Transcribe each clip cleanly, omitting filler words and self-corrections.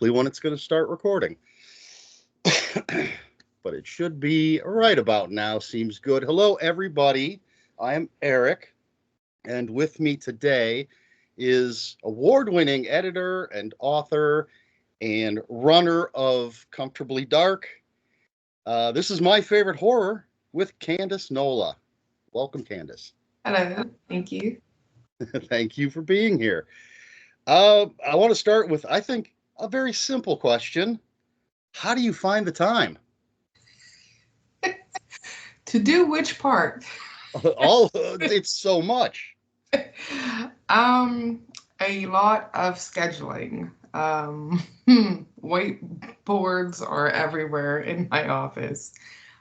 when it's going to start recording. But it should be right about now. Seems good. Hello, everybody. I am Eric, and with me today is award-winning editor and author and runner of Comfortably Dark. This is my favorite horror with Candace Nola. Welcome, Candace. Hello, thank you. Thank you for being here. I want to start with, I think, a very simple question. How do you find the time? To do which part? It's so much. Um, a lot of scheduling. Whiteboards are everywhere in my office.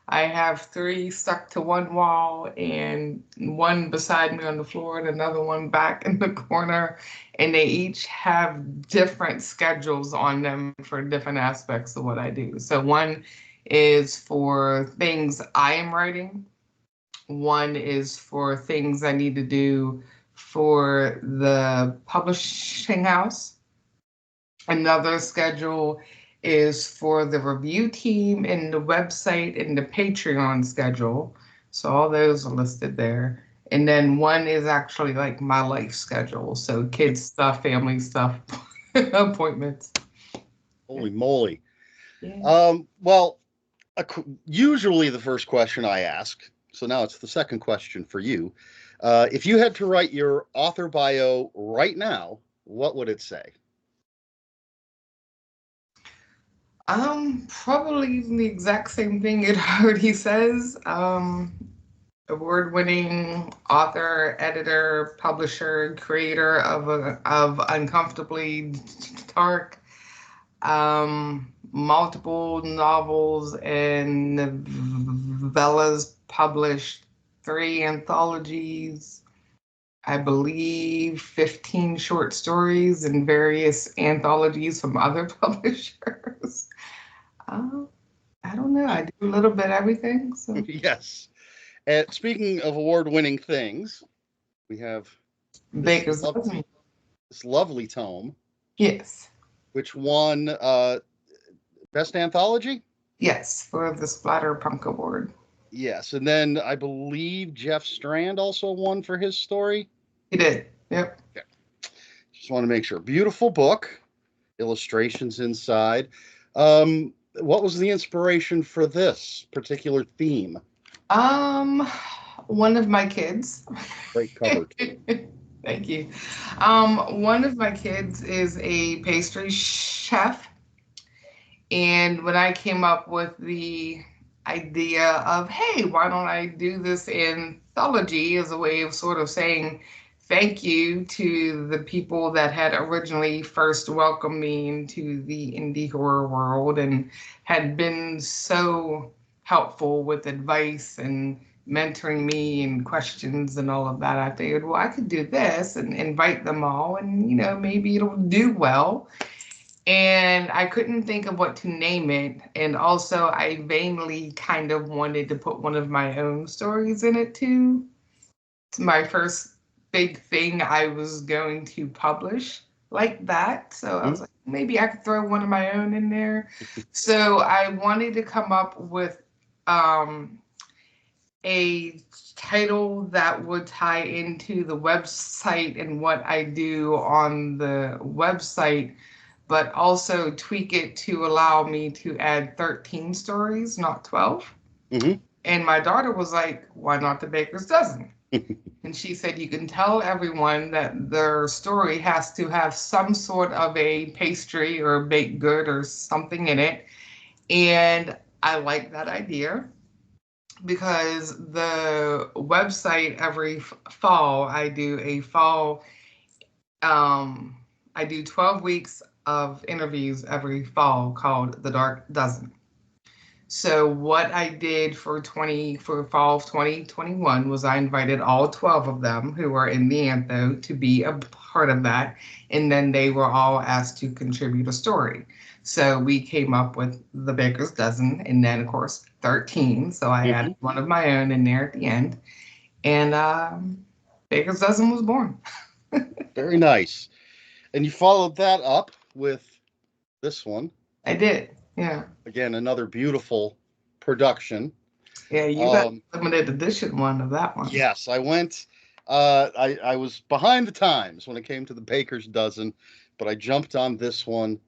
I have three stuck to one wall and one beside me on the floor and another one back in the corner. And they each have different schedules on them for different aspects of what I do. So one is for things I am writing. One is for things I need to do for the publishing house. Another schedule is for the review team and the website and the Patreon schedule. So all those are listed there. And then one is actually like my life schedule. So kids stuff, family stuff, appointments. Holy moly. Yeah. Well, usually the first question I ask, so now it's the second question for you. If you had to write your author bio right now, what would it say? Probably the exact same thing it already says. Award-winning author, editor, publisher, creator of Uncomfortably Dark, multiple novels and novellas published, 3 anthologies, I believe 15 short stories and various anthologies from other publishers. Um, I don't know. I do a little bit of everything. So Yes. And speaking of award-winning things, we have this Baker's lovely, dozen. this lovely tome, Yes. which won Best Anthology. Yes, for the Splatter Punk Award. Yes, and then I believe Jeff Strand also won for his story. He did. Yep. Okay. Just want to make sure. Beautiful book, illustrations inside. What was the inspiration for this particular theme? Um, One of my kids. Great cover too. Thank you. One of my kids is a pastry chef, and when I came up with the idea of, hey, why don't I do this anthology as a way of sort of saying thank you to the people that had originally first welcomed me into the indie horror world and had been so helpful with advice and mentoring me and questions and all of that. I figured, well, I could do this and invite them all, and maybe it'll do well. And I couldn't think of what to name it. And also, I vainly kind of wanted to put one of my own stories in it too. It's my first big thing I was going to publish like that. So I was like, maybe I could throw one of my own in there. So I wanted to come up with a title that would tie into the website and what I do on the website, but also tweak it to allow me to add 13 stories, not 12. Mm-hmm. And my daughter was like, why not the baker's dozen? And she said, you can tell everyone that their story has to have some sort of a pastry or a baked good or something in it. And I like that idea because the website every fall, I do a fall, I do 12 weeks of interviews every fall called The Dark Dozen. So what I did for fall of 2021 was I invited all 12 of them who are in the Antho to be a part of that, and then they were all asked to contribute a story. So we came up with the Baker's Dozen, and then of course 13. So I added one of my own in there at the end, and Baker's Dozen was born. Very nice. And you followed that up with this one. I did. Yeah. Again, another beautiful production. Yeah, you got Um, limited edition one of that one. yes, I went. I was behind the times when it came to the Baker's Dozen, but I jumped on this one.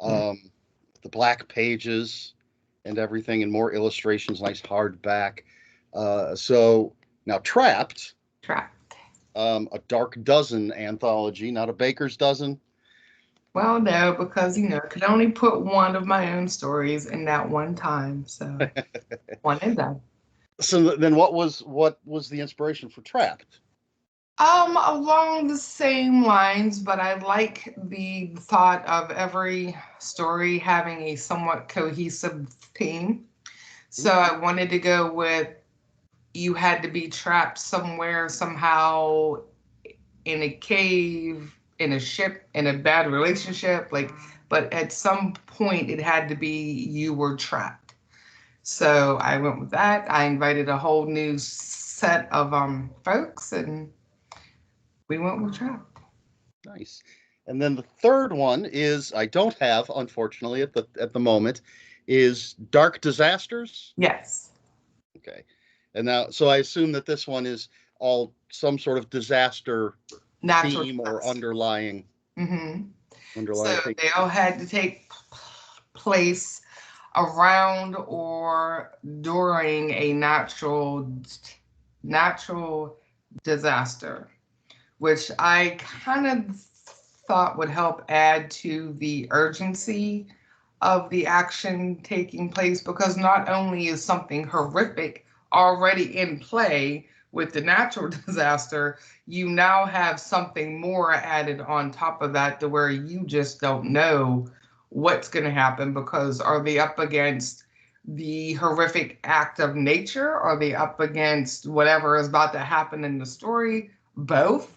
Mm. Um, the black pages and everything, and more illustrations, nice hardback. So now Trapped, Trapped. a Dark Dozen anthology, not a Baker's Dozen. Well, no, because I could only put one of my own stories in that one time. So one and done. So then, what was the inspiration for Trapped? Along the same lines, but I like the thought of every story having a somewhat cohesive theme. So I wanted to go with you had to be trapped somewhere, somehow, in a cave, in a ship, in a bad relationship, but at some point it had to be you were trapped. So I went with that. I invited a whole new set of folks, and we went with trapped. Nice. And then the third one is I don't have, unfortunately, at the moment, is Dark Disasters. Yes. Okay. And now, so I assume that this one is all some sort of disaster Natural theme or disaster. underlying hmm underlying So thing. they all had to take place around or during a natural disaster, which I kind of thought would help add to the urgency of the action taking place, because not only is something horrific already in play with the natural disaster, you now have something more added on top of that to where you just don't know what's going to happen, because are they up against the horrific act of nature? Are they up against whatever is about to happen in the story? Both.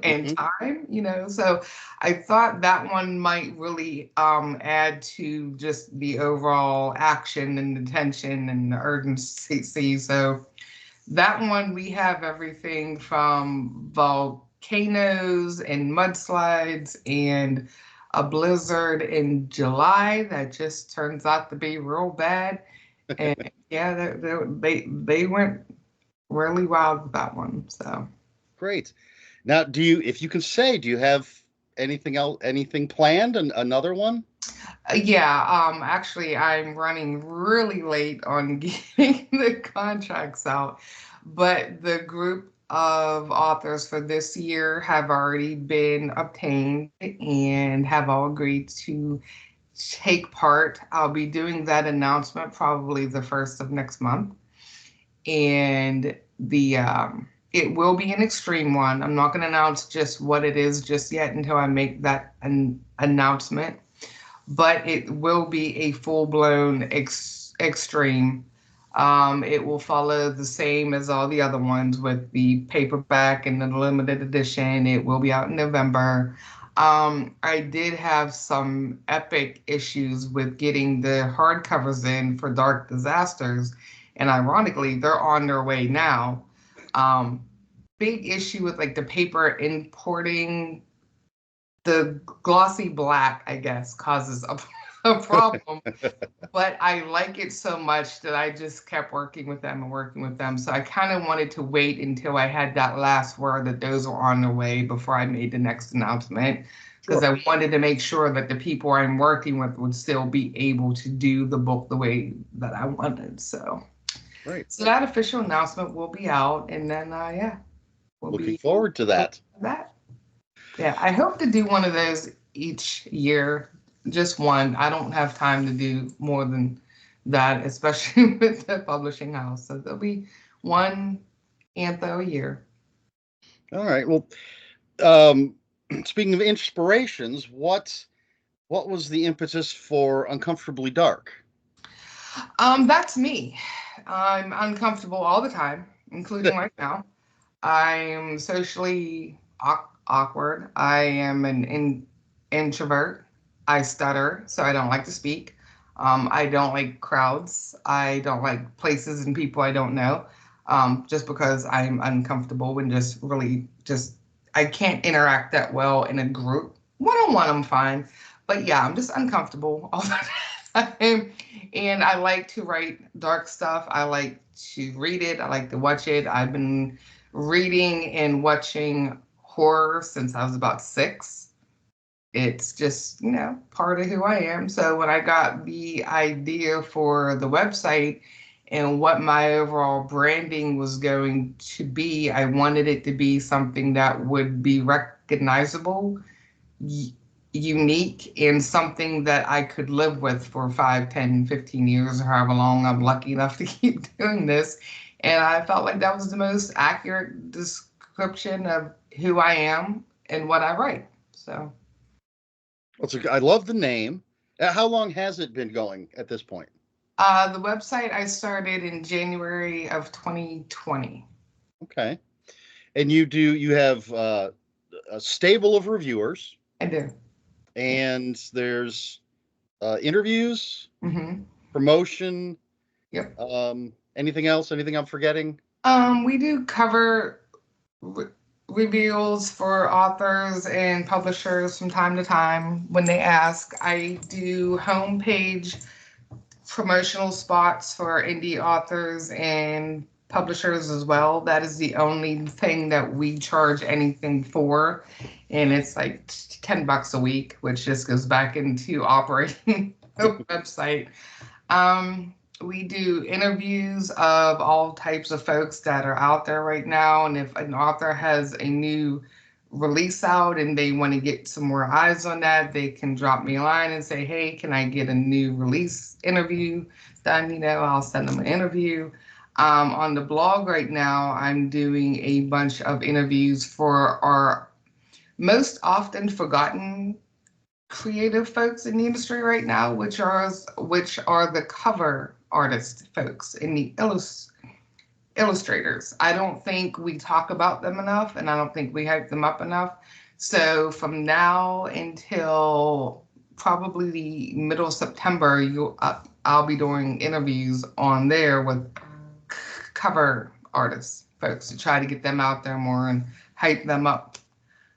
And Hmm. time. So I thought that one might really add to just the overall action and the tension and the urgency. So that one, we have everything from volcanoes and mudslides and a blizzard in July that just turns out to be real bad. And yeah, they went really wild with that one. So. Great. Now, if you can say, do you have anything else, anything planned, and another one? Yeah, actually, I'm running really late on getting the contracts out, but the group of authors for this year have already been obtained and have all agreed to take part. I'll be doing that announcement probably the first of next month, and the it will be an extreme one. I'm not going to announce just what it is just yet until I make that an announcement, but it will be a full-blown extreme. It will follow the same as all the other ones with the paperback and the limited edition. It will be out in November. I did have some epic issues with getting the hardcovers in for Dark Disasters, and ironically, they're on their way now. Um, Big issue with like the paper importing, the glossy black, I guess, causes a problem. But I like it so much that I just kept working with them and working with them. So I kind of wanted to wait until I had that last word that those were on their way before I made the next announcement, because Sure. I wanted to make sure that the people I'm working with would still be able to do the book the way that I wanted. So, Great. so that official announcement will be out, and then yeah, we'll Looking be forward to that. that. Yeah, I hope to do one of those each year, just one. I don't have time to do more than that, especially with the publishing house. So there'll be one antho a year. All right. Well, um, speaking of inspirations, what was the impetus for Uncomfortably Dark? That's me. I'm uncomfortable all the time, including right now. I'm socially awkward. I am an introvert. I stutter, so I don't like to speak. I don't like crowds. I don't like places and people I don't know, just because I'm uncomfortable and just really just I can't interact that well in a group. One on one, I'm fine, But yeah, I'm just uncomfortable all the time. And I like to write dark stuff. I like to read it. I like to watch it. I've been reading and watching horror since I was about 6. It's just, part of who I am. So when I got the idea for the website and what my overall branding was going to be, I wanted it to be something that would be recognizable, y- unique, and something that I could live with for 5, 10, 15 years, or however long I'm lucky enough to keep doing this. And I felt like that was the most accurate description of who I am and what I write. So. I love the name. How long has it been going at this point? The website I started in January of 2020. Okay. And you have a stable of reviewers, I do. and there's interviews, Mm-hmm. promotion, Yep. anything else? Anything I'm forgetting? We do cover reveals for authors and publishers from time to time when they ask. I do homepage promotional spots for indie authors and publishers as well. That is the only thing that we charge anything for. And it's like $10 a week, which just goes back into operating the website. We do interviews of all types of folks that are out there right now. And if an author has a new release out and they want to get some more eyes on that, they can drop me a line and say, hey, can I get a new release interview done? I'll send them an interview. On the blog right now, I'm doing a bunch of interviews for our most often forgotten creative folks in the industry right now, which are the cover artist folks and the illustrators. I don't think we talk about them enough, and I don't think we hype them up enough. So from now until probably the middle of September, I'll be doing interviews on there with cover artists folks to try to get them out there more and hype them up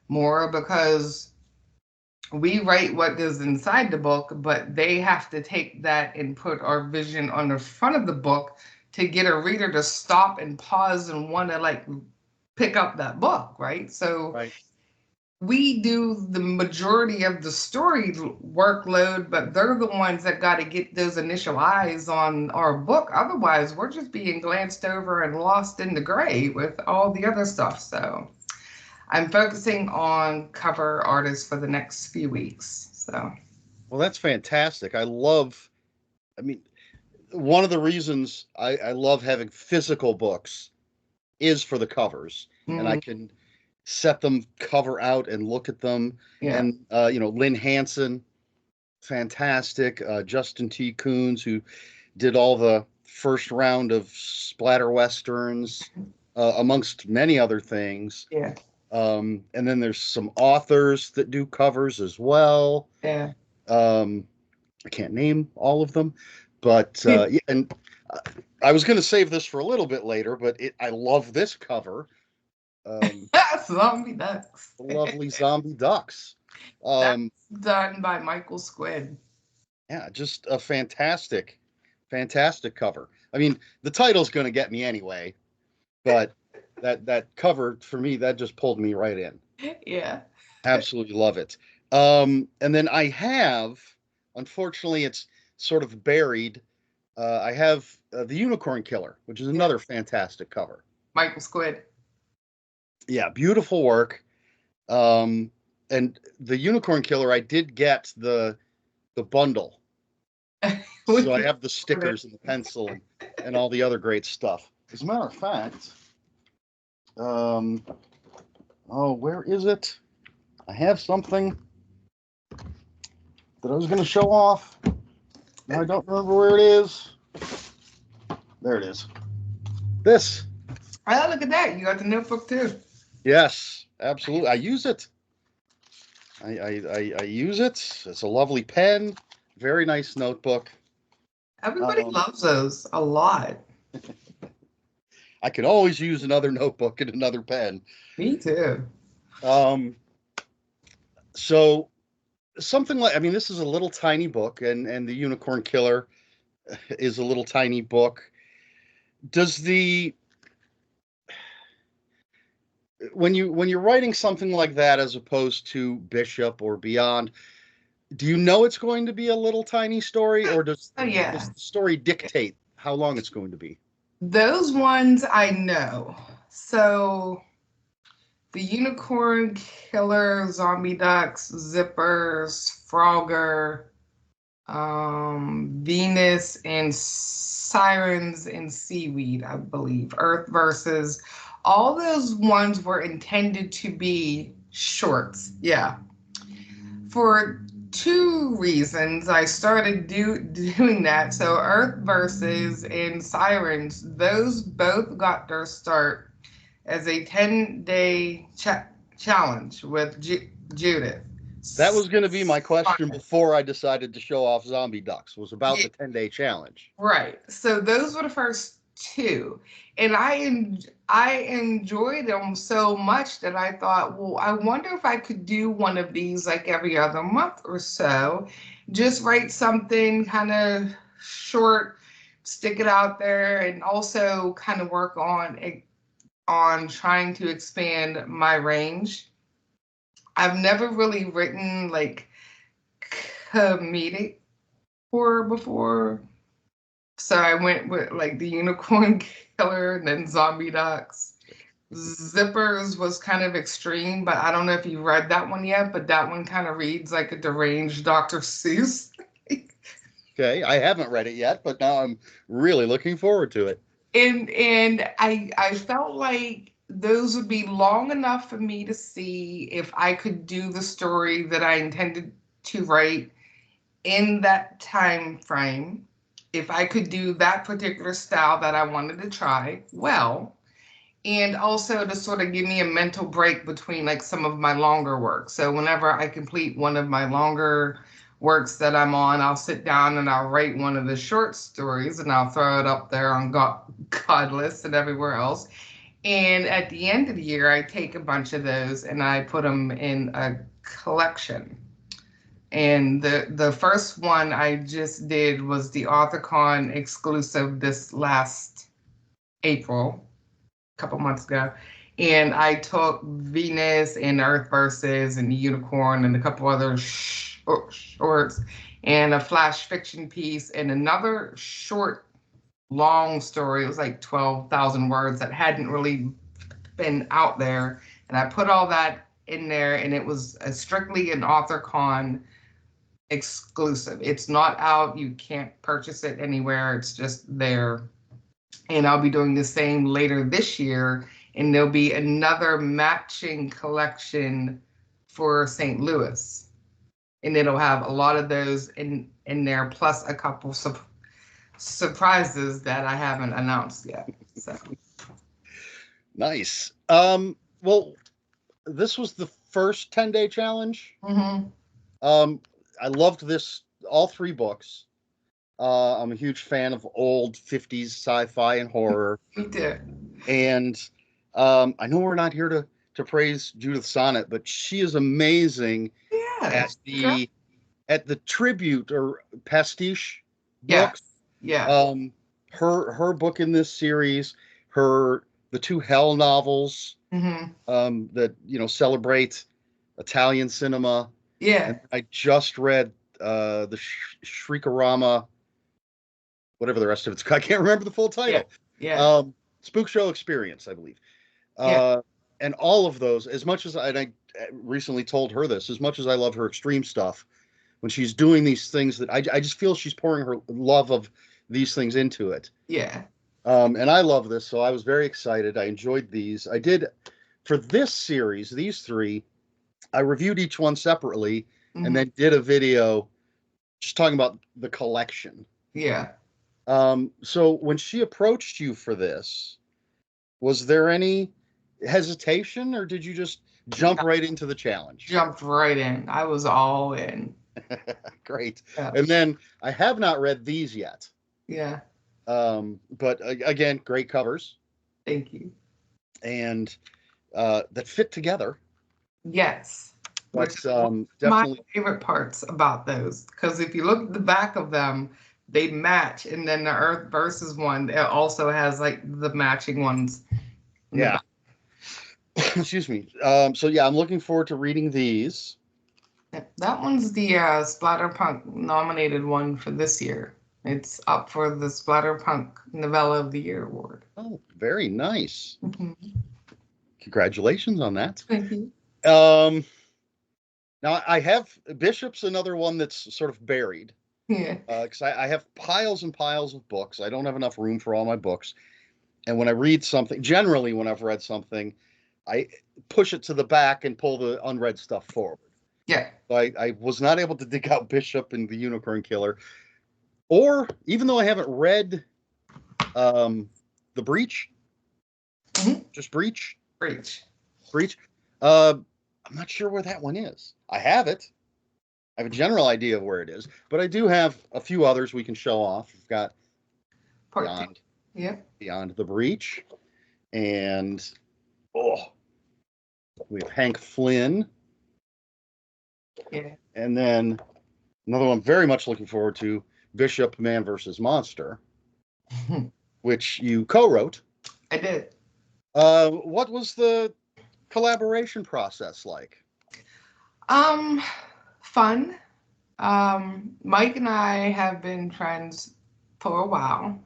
more, because we write what goes inside the book, but they have to take that and put our vision on the front of the book to get a reader to stop and pause and want to like pick up that book, right? So Right. we do the majority of the story workload, but they're the ones that got to get those initial eyes on our book. Otherwise, we're just being glanced over and lost in the gray with all the other stuff. So I'm focusing on cover artists for the next few weeks. So, Well, that's fantastic. I mean, one of the reasons I love having physical books is for the covers, and I mm, can set them cover out and look at them. yeah, And Lynn Hanson, fantastic. Justin T. Coons, who did all the first round of splatter westerns, amongst many other things. yeah, And then there's some authors that do covers as well. yeah. Um, I can't name all of them, but yeah, and uh, I was going to save this for a little bit later, but I love this cover. Um, Zombie Ducks. the lovely zombie ducks. That's Um, done by Michael Squid. yeah, just a fantastic, fantastic cover. I mean, the title's going to get me anyway, but that cover for me, that just pulled me right in. Yeah. Absolutely love it. And then unfortunately, it's sort of buried. I have the Unicorn Killer, which is Yeah. another fantastic cover. Michael Squid. Yeah, beautiful work. Um, and the Unicorn Killer, I did get the bundle, so I have the stickers and the pencil and all the other great stuff. As a matter of fact, um, oh, where is it? I have something that I was going to show off. Now I don't remember where it is. There it is. This. Oh, look at that. You got the notebook too. Yes, absolutely. I use it. I use it. It's a lovely pen. Very nice notebook. Everybody Um, loves those a lot. I can always use another notebook and another pen. Me too. Um, so something like, I mean, this is a little tiny book, and the Unicorn Killer is a little tiny book. Does the when you're writing something like that as opposed to Bishop or Beyond, do you know it's going to be a little tiny story, or Oh does yeah. the story dictate how long it's going to be? Those ones I know. So the Unicorn Killer, Zombie Ducks, Zippers, Frogger, Venus, and Sirens and Seaweed, I believe. Earth versus. All those ones were intended to be shorts. Yeah. For two reasons, I started doing that. So Earth versus and Sirens, those both got their start as a 10-day challenge with Judith. That was going to be my question before I decided to show off Zombie Ducks, was about Yeah, the 10-day challenge. right. So those were the first two. And I enjoyed them so much that I thought, well, I wonder if I could do one of these like every other month or so. Just write something kind of short, stick it out there, and also kind of work on trying to expand my range. I've never really written like comedic horror before. So I went with like the Unicorn Killer and then Zombie Ducks. Zippers was kind of extreme, but I don't know if you read that one yet, but that one kind of reads like a deranged Dr. Seuss. Okay, I haven't read it yet, but now I'm really looking forward to it. And I felt like those would be long enough for me to see if I could do the story that I intended to write in that time frame. If I could do that particular style that I wanted to try, well, and also to sort of give me a mental break between like some of my longer work. So whenever I complete one of my longer works that I'm on, I'll sit down and I'll write one of the short stories and I'll throw it up there on Godless and everywhere else. And at the end of the year, I take a bunch of those and I put them in a collection. And the first one I just did was the AuthorCon exclusive this last April, a couple months ago. And I took Venus and Earth Versus and Unicorn and a couple other shorts and a flash fiction piece and another short long story. It was like 12,000 words that hadn't really been out there. And I put all that in there, and it was strictly an AuthorCon exclusive. It's not out. You can't purchase it anywhere. It's just there. And I'll be doing the same later this year. And there'll be another matching collection for St. Louis. And it'll have a lot of those in there, plus a couple surprises that I haven't announced yet. So Nice. Well, this was the first 10-day challenge. mhm. Um, I loved this, all three books. I'm a huge fan of old 50s sci-fi and horror. Me too. And I know we're not here to praise Judith Sonnet, but she is amazing at Yes. Girl. the tribute or pastiche Yes. books. Yeah. Um, her book in this series, the two Hell novels, Hmm. that celebrate Italian cinema, Yeah. and I just read the Shriekarama, whatever the rest of it's. I can't remember the full Yeah. title. Yeah. Um, Spook Show Experience, I believe. Yeah. Uh, and all of those, as much as I recently told her this, as much as I love her extreme stuff, when she's doing these things that I just feel she's pouring her love of these things into it. Yeah. And I love this, so I was very excited. I enjoyed these. I did for this series, these three, I reviewed each one separately and Hmm. then did a video just talking about the collection. Yeah. So when she approached you for this, was there any hesitation, or did you just jump right into the challenge? Jumped right in. I was all in. Great. Yeah. And then I have not read these yet. Yeah. But again, great covers Thank you. and that fit together. Yes. which But is one of my definitely, favorite parts about those. Because if you look at the back of them, they match. And then the Earth versus one, it also has like the matching ones in the yeah. back. Excuse me. So yeah, I'm looking forward to reading these. Yeah, that one's the Splatterpunk nominated one for this year. It's up for the Splatterpunk Novella of the Year award. Oh, very nice. Mhm. Congratulations on that. Thank you. Um, Now I have Bishop's another one that's sort of buried Yeah. because I have piles and piles of books. I don't have enough room for all my books. And when I read something, generally when I've read something, I push it to the back and pull the unread stuff forward. Yeah. So I was not able to dig out Bishop and the Unicorn Killer, or even though I haven't read um, the Breach, Hmm. just Breach, Preach. Breach. Uh, I'm not sure where that one is. I have it. I have a general idea of where it is, but I do have a few others we can show off. We've got Part two. Beyond Yeah. Beyond the Breach, and oh, we have Hank Flynn, Yeah. and then another one I'm very much looking forward to, Bishop Man versus Monster, which you co-wrote. I did. What was the collaboration process like? Um, Fun. Mike and I have been friends for a while,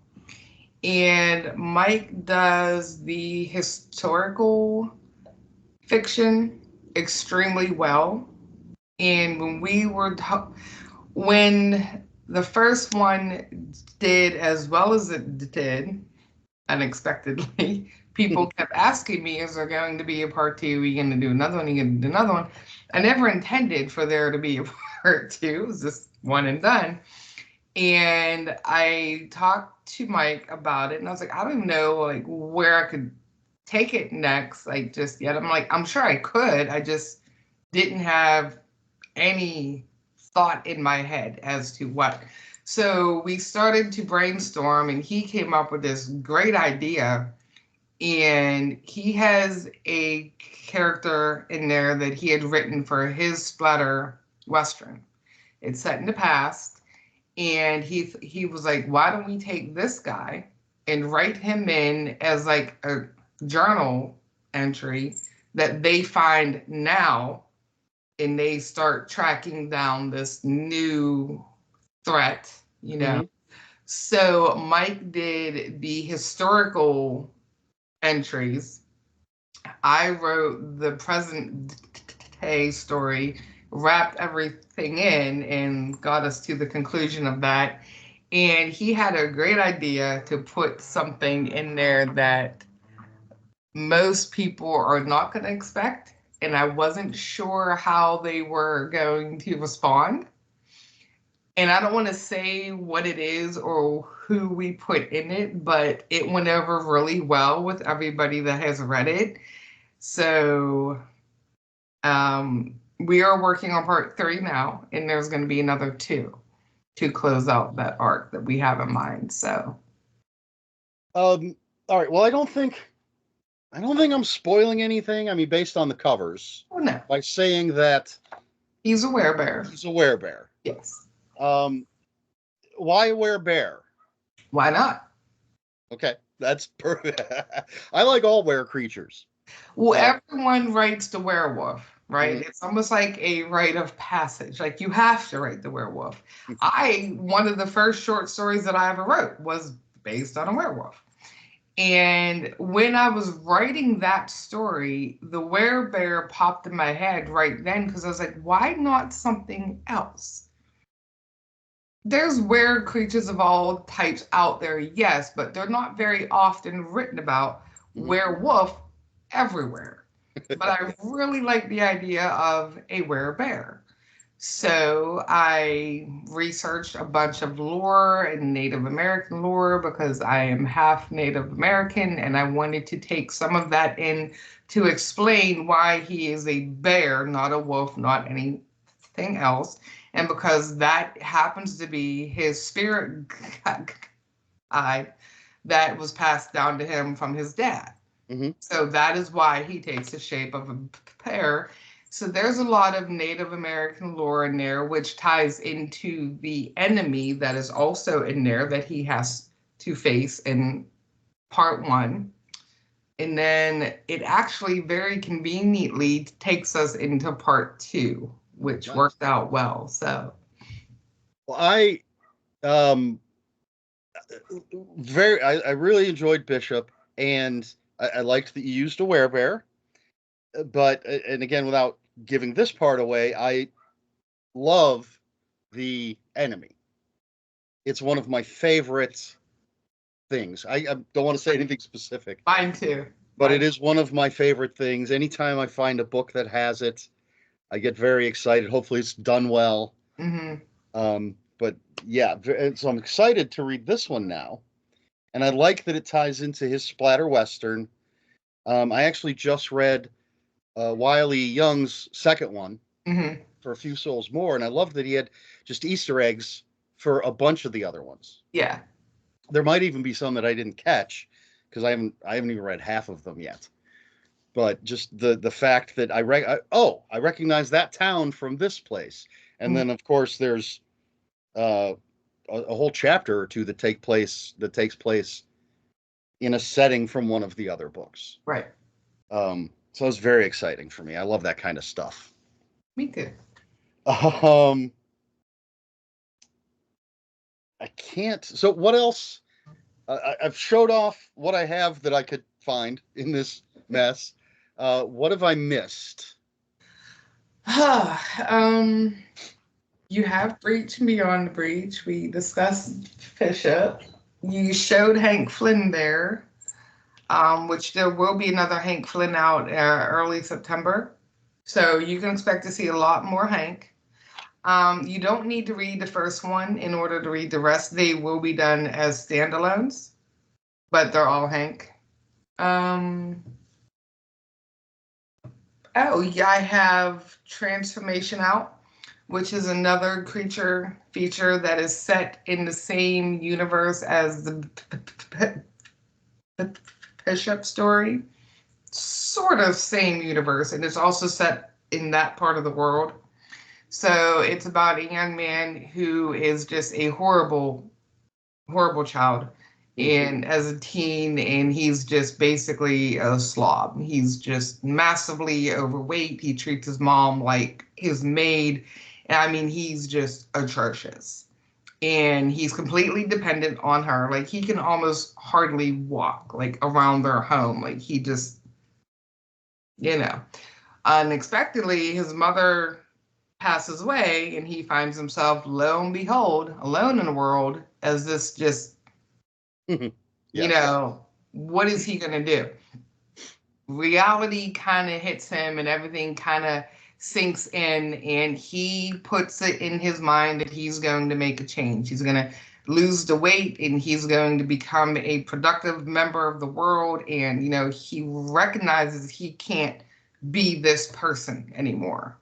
and Mike does the historical fiction extremely well. And when the first one did as well as it did, unexpectedly, people kept asking me, is there going to be a part two? Are you going to do another one? Are you going to do another one? I never intended for there to be a part two. It was just one and done. And I talked to Mike about it, and I was like, I don't know, like, where I could take it next, like, just yet. I'm like, I'm sure I could. I just didn't have any thought in my head as to what. So we started to brainstorm, and he came up with this great idea. And he has a character in there that he had written for his splatter western. It's set in the past, and he was like, "Why don't we take this guy and write him in as like a journal entry that they find now, and they start tracking down this new threat, you know?" Mm-hmm. So Mike did the historical entries. I wrote the present day story, wrapped everything in, and got us to the conclusion of that. And he had a great idea to put something in there that most people are not going to expect. And I wasn't sure how they were going to respond. And I don't want to say what it is or who we put in it, but it went over really well with everybody that has read it. So we are working on part three now, and there's going to be another two to close out that arc that we have in mind. So, Um, all right. Well, I don't think I'm spoiling anything. I mean, based on the covers, oh no, by saying that he's a werebear. he's a werebear. Yes. Um, why a werebear? Why not? Okay, that's perfect. I like all were creatures. Well, Uh, everyone writes the werewolf, right? mhm. It's almost like a rite of passage. Like you have to write the werewolf. One of the first short stories that I ever wrote was based on a werewolf. And when I was writing that story, the werebear popped in my head right then because I was like, why not something else? There's were creatures of all types out there, yes, but they're not very often written about. Mhm. Werewolf everywhere. But I really like the idea of a werebear. So I researched a bunch of lore and Native American lore because I am half Native American, and I wanted to take some of that in to explain why he is a bear, not a wolf, not anything else. And because that happens to be his spirit guide that was passed down to him from his dad. Mhm. So that is why he takes the shape of a bear. So there's a lot of Native American lore in there, which ties into the enemy that is also in there that he has to face in part one. And then it actually very conveniently takes us into part two, which Nice. worked out well. So, Well, um I really enjoyed Bishop, and I liked that you used a werebear. But and again, without giving this part away, I love the enemy. It's one of my favorite things. I don't want to say anything specific, mine too. but Mine. it is one of my favorite things. Anytime I find a book that has it, I get very excited. Hopefully, it's done well. Mm-hmm. But yeah, so I'm excited to read this one now, and I like that it ties into his splatter western. I actually just read Wiley Young's second one Mm-hmm. for A Few Souls More, and I love that he had just Easter eggs for a bunch of the other ones. Yeah. There might even be some that I didn't catch because I haven't even read half of them yet. But just the fact that I recognize that town from this place, and Mm-hmm. then of course there's uh, a whole chapter or two that takes place in a setting from one of the other books. Right. So it's very exciting for me. I love that kind of stuff. Me too. Um, I can't. So what else? I've showed off what I have that I could find in this mess. What have I missed? um, you have Breach and Beyond the Breach. We discussed Bishop. You showed Hank Flynn there, which there will be another Hank Flynn out early September. So you can expect to see a lot more Hank. You don't need to read the first one in order to read the rest. They will be done as standalones, but they're all Hank. Um, oh, yeah, I have Transformation out, which is another creature feature that is set in the same universe as the Bishop story. Sort of same universe, and it's also set in that part of the world. So it's about a young man who is just a horrible, horrible child. And as a teen, and he's just basically a slob. He's just massively overweight. He treats his mom like his maid. And I mean, he's just atrocious. And he's completely dependent on her. Like, he can almost hardly walk, like, around their home. Like, he just, you know. Unexpectedly, his mother passes away, and he finds himself, lo and behold, alone in the world as this just, you Yes. know, what is he going to do? Reality kind of hits him, and everything kind of sinks in, and he puts it in his mind that he's going to make a change. He's going to lose the weight, and he's going to become a productive member of the world. And, you know, he recognizes he can't be this person anymore.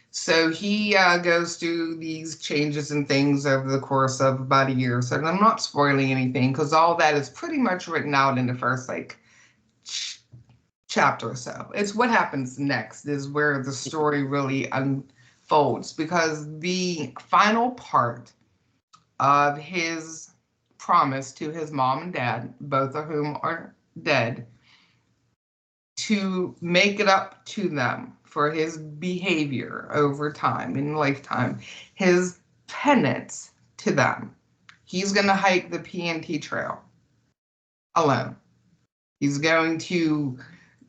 So he goes through these changes and things over the course of about a year or so. And I'm not spoiling anything because all that is pretty much written out in the first like chapter or so. It's what happens next is where the story really unfolds, because the final part of his promise to his mom and dad, both of whom are dead, to make it up to them for his behavior over time in lifetime, his penance to them. He's going to hike the PNT trail alone. He's going to,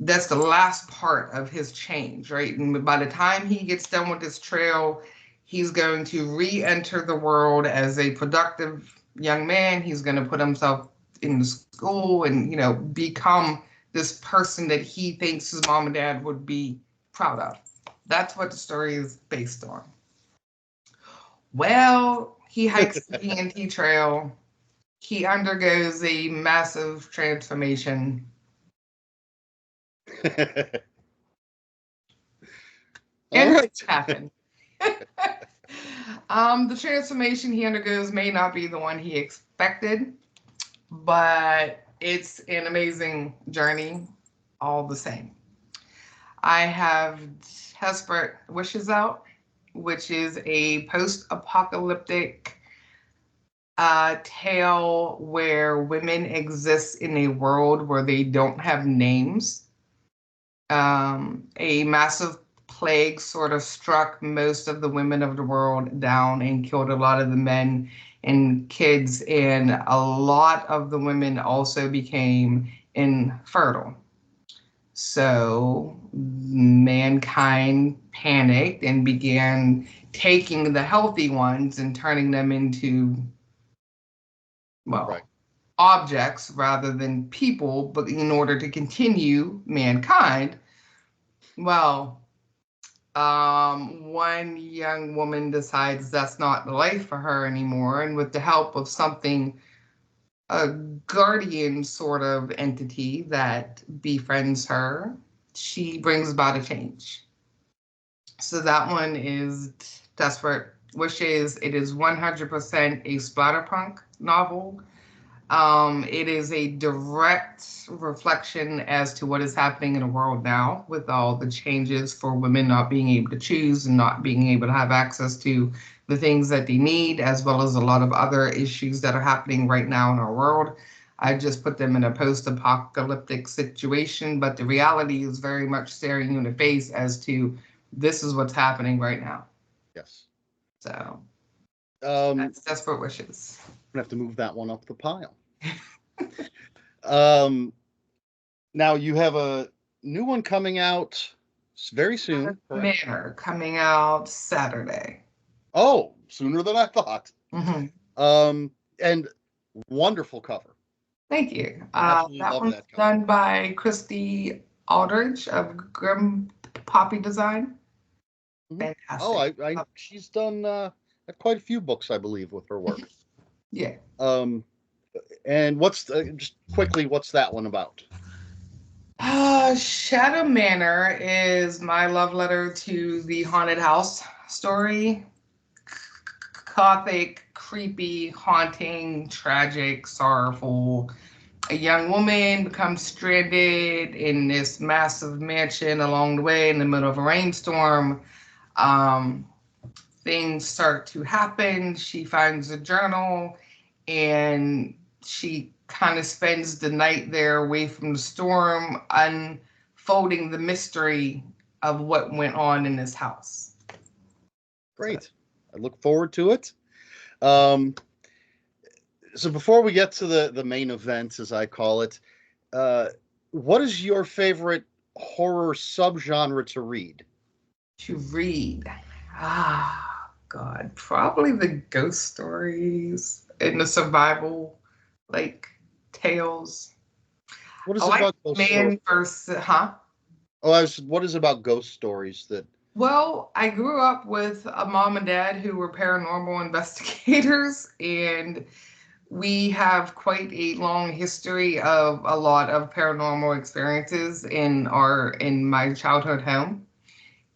that's the last part of his change, right? And by the time he gets done with this trail, he's going to re-enter the world as a productive young man. He's going to put himself in school and, you know, become this person that he thinks his mom and dad would be proud of. That's what the story is based on. Well, he hikes the PNT trail. He undergoes a massive transformation. All And right. things happen. The transformation he undergoes may not be the one he expected, but it's an amazing journey all the same. I have Desperate Wishes out, which is a post-apocalyptic tale where women exist in a world where they don't have names. A massive plague sort of struck most of the women of the world down and killed a lot of the men and kids, and a lot of the women also became infertile. So mankind panicked and began taking the healthy ones and turning them into, Right. well, objects rather than people, but in order to continue mankind. Well, one young woman decides that's not the life for her anymore, and with the help of something, a guardian sort of entity that befriends her, she brings about a change. So that one is Desperate Wishes. It is 100% a splatterpunk novel. It is a direct reflection as to what is happening in the world now with all the changes for women not being able to choose and not being able to have access to the things that they need, as well as a lot of other issues that are happening right now in our world. I just put them in a post-apocalyptic situation, but the reality is very much staring you in the face as to this is what's happening right now. Yes. So I'm that's Desperate Wishes. gonna have to move that one up the pile. Um, Now you have a new one coming out very soon, correct? Manor coming out Saturday. Oh, sooner than I thought. Hmm. Um, and wonderful cover. Thank you. I absolutely That love one's that cover. done by Christy Aldridge of Grim Poppy Design. Mhm. Oh, Fantastic. she's done quite a few books, I believe, with her work. Yeah. Um, and what's just quickly, what's that one about? Shadow Manor is my love letter to the haunted house story. Gothic, creepy, haunting, tragic, sorrowful. A young woman becomes stranded in this massive mansion along the way in the middle of a rainstorm. Um, Things start to happen. She finds a journal and she kind of spends the night there away from the storm, unfolding the mystery of what went on in this house. So, Great. I look forward to it. Um, so before we get to the main event, as I call it, uh, what is your favorite horror subgenre to read? to read. God, probably the ghost stories and the survival, like tales. What I is it like about ghost stories? man versus, huh? Oh, what is about ghost stories that? Well, I grew up with a mom and dad who were paranormal investigators, and we have quite a long history of a lot of paranormal experiences in my childhood home.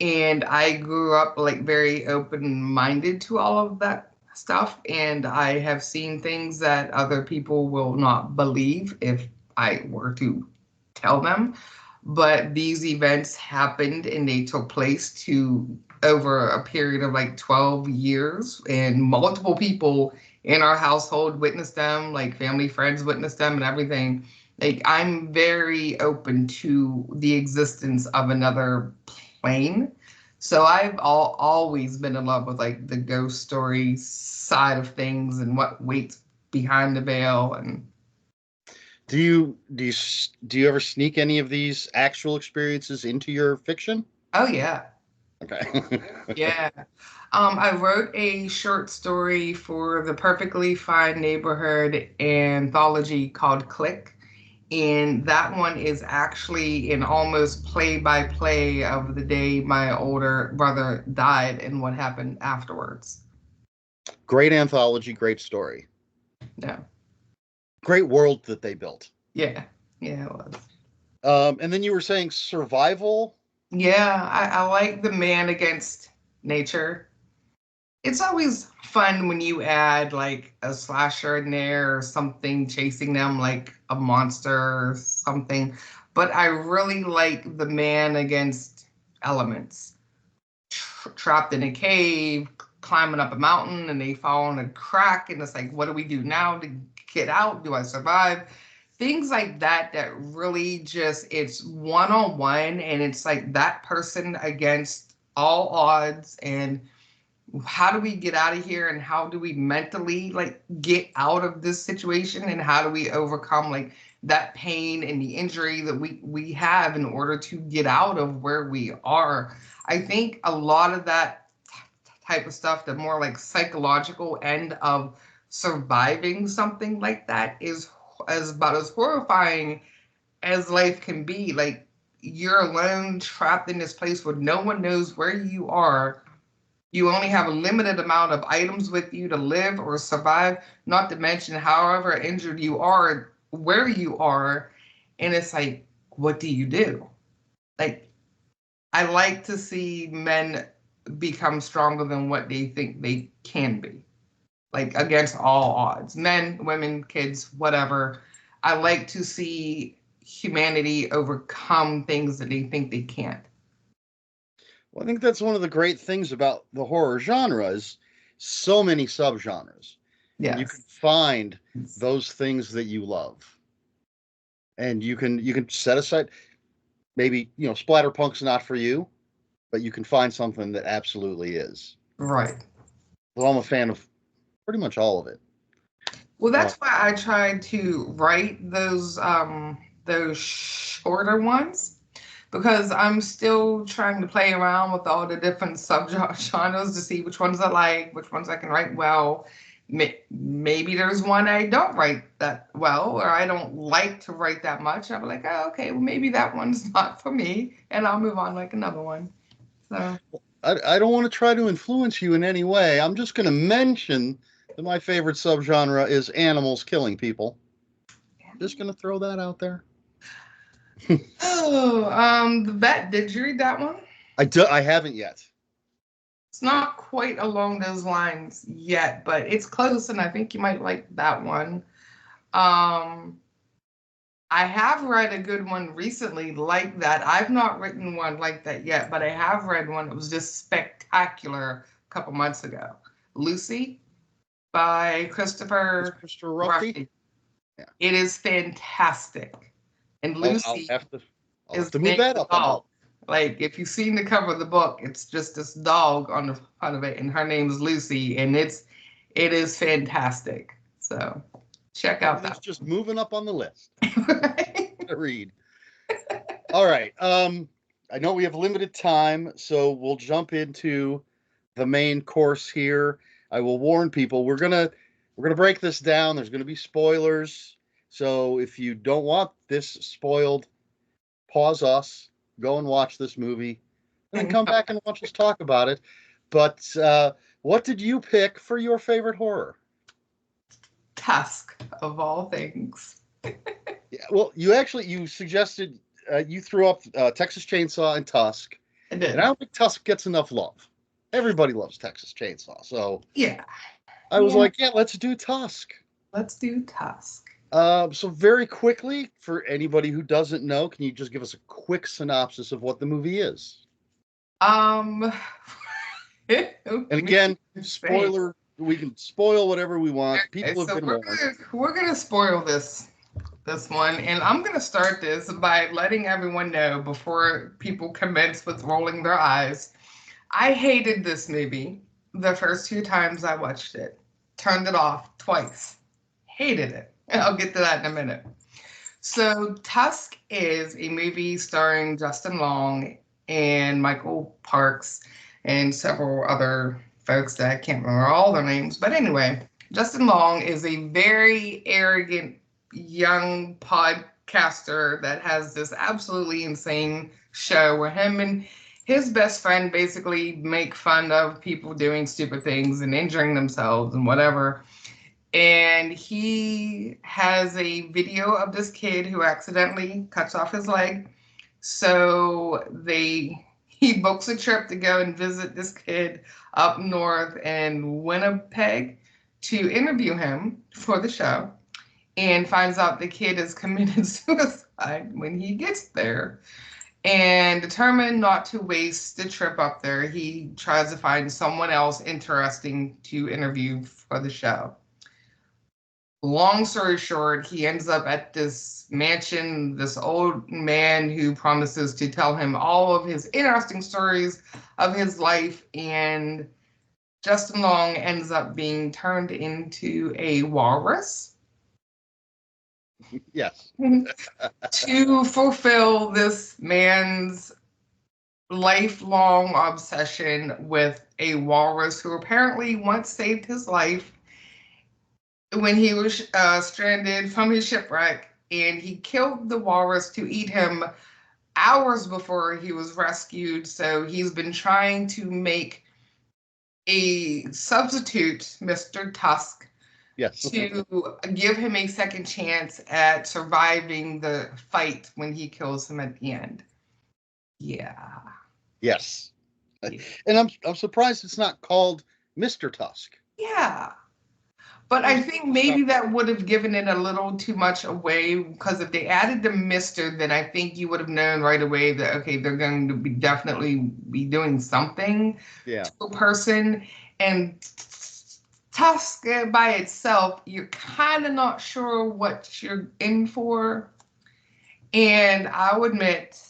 And I grew up like very open-minded to all of that stuff, and I have seen things that other people will not believe if I were to tell them. But these events happened and they took place to over a period of like 12 years, and multiple people in our household witnessed them, like family friends witnessed them and everything. Like, I'm very open to the existence of another plane. So I've always been in love with like the ghost story side of things and what waits behind the veil. And Do you ever sneak any of these actual experiences into your fiction? oh yeah, Okay. yeah. I wrote a short story for the Perfectly Fine Neighborhood anthology called Click. And that one is actually an almost play by play of the day my older brother died and what happened afterwards. Great anthology, great story. No. Great world that they built. Yeah. Yeah, it was. And then you were saying survival. Yeah, I like the man against nature. It's always fun when you add like a slasher in there or something chasing them like a monster or something. But I really like the man against elements. Trapped in a cave, climbing up a mountain, and they fall in a crack, and it's like, what do we do now to get out? Do I survive? Things like that, that really just, it's one-on-one, and it's like that person against all odds, and how do we get out of here, and how do we mentally like get out of this situation, and how do we overcome like that pain and the injury that we have in order to get out of where we are. I think a lot of that type of stuff, the more like psychological end of surviving something like that, is about as horrifying as life can be. Like, you're alone, trapped in this place where no one knows where you are. You only have a limited amount of items with you to live or survive, not to mention however injured you are, where you are. And it's like, what do you do? Like, I like to see men become stronger than what they think they can be, like against all odds. Men, women, kids, whatever. I like to see humanity overcome things that they think they can't. Well, I think that's one of the great things about the horror genre is so many subgenres. And you can Yes. find those things that you love. And you can set aside, maybe, splatterpunk's not for you, but you can find something that absolutely is. Right. Well, I'm a fan of pretty much all of it. Well, Uh, that's why I tried to write those shorter ones, because I'm still trying to play around with all the different subgenres to see which ones I like, which ones I can write well. Maybe there's one I don't write that well, or I don't like to write that much. I'll be like, oh, okay, well, maybe that one's not for me, and I'll move on like another one. So, I don't want to try to influence you in any way. I'm just going to mention that my favorite subgenre is animals killing people. Just going to throw that out there. The Vet, did you read that one? I haven't yet. It's not quite along those lines yet, but it's close, and I think you might like that one. Um, I have read a good one recently like that. I've not written one like that yet, but I have read one that was just spectacular a couple months ago. Lucy by It's Christopher Christopher Ruffy. Ruffy. Yeah. It is fantastic. And I'll Lucy have to I'll have is to the move name of that the up on the. dog. Like, if you've seen the cover of the book, it's just this dog on the front of it, and her name is Lucy, and it is fantastic. So check out Everything's that just moving up on the list one. to read. All right. I know we have limited time, so we'll jump into the main course here. I will warn people we're gonna break this down. There's gonna be spoilers. So if you don't want this spoiled, pause us, go and watch this movie, and then come back and watch us talk about it. But what did you pick for your favorite horror? Tusk, of all things. Yeah, well, you suggested you threw up Texas Chainsaw and Tusk, I and I did. don't think Tusk gets enough love. Everybody loves Texas Chainsaw, so Yeah. I was Yeah. like, yeah, let's do Tusk. Let's do Tusk. So very quickly, for anybody who doesn't know, can you just give us a quick synopsis of what the movie is? Um, And again, spoiler, we can spoil whatever we want. okay, People have so been warned. we're gonna spoil this one, and I'm gonna start this by letting everyone know before people commence with rolling their eyes. I hated this movie the first two times I watched it. Turned it off twice. Hated it. I'll get to that in a minute. So Tusk is a movie starring Justin Long and Michael Parks and several other folks that I can't remember all their names. But anyway, Justin Long is a very arrogant young podcaster that has this absolutely insane show where him and his best friend basically make fun of people doing stupid things and injuring themselves and whatever. And he has a video of this kid who accidentally cuts off his leg. So he books a trip to go and visit this kid up north in Winnipeg to interview him for the show, and finds out the kid has committed suicide when he gets there. And determined not to waste the trip up there, he tries to find someone else interesting to interview for the show. Long story short, he ends up at this mansion, this old man who promises to tell him all of his interesting stories of his life, and Justin Long ends up being turned into a walrus. Yes. To fulfill this man's lifelong obsession with a walrus who apparently once saved his life when he was stranded from his shipwreck, and he killed the walrus to eat him hours before he was rescued. So he's been trying to make a substitute, Mr. Tusk, Yes. to give him a second chance at surviving the fight when he kills him at the end. Yeah. Yes. Yeah. And I'm surprised it's not called Mr. Tusk. Yeah. But I think maybe that would have given it a little too much away, because if they added the Mister, then I think you would have known right away that, okay, they're going to be definitely be doing something Yeah. to a person. And Tusk by itself, you're kind of not sure what you're in for. And I'll admit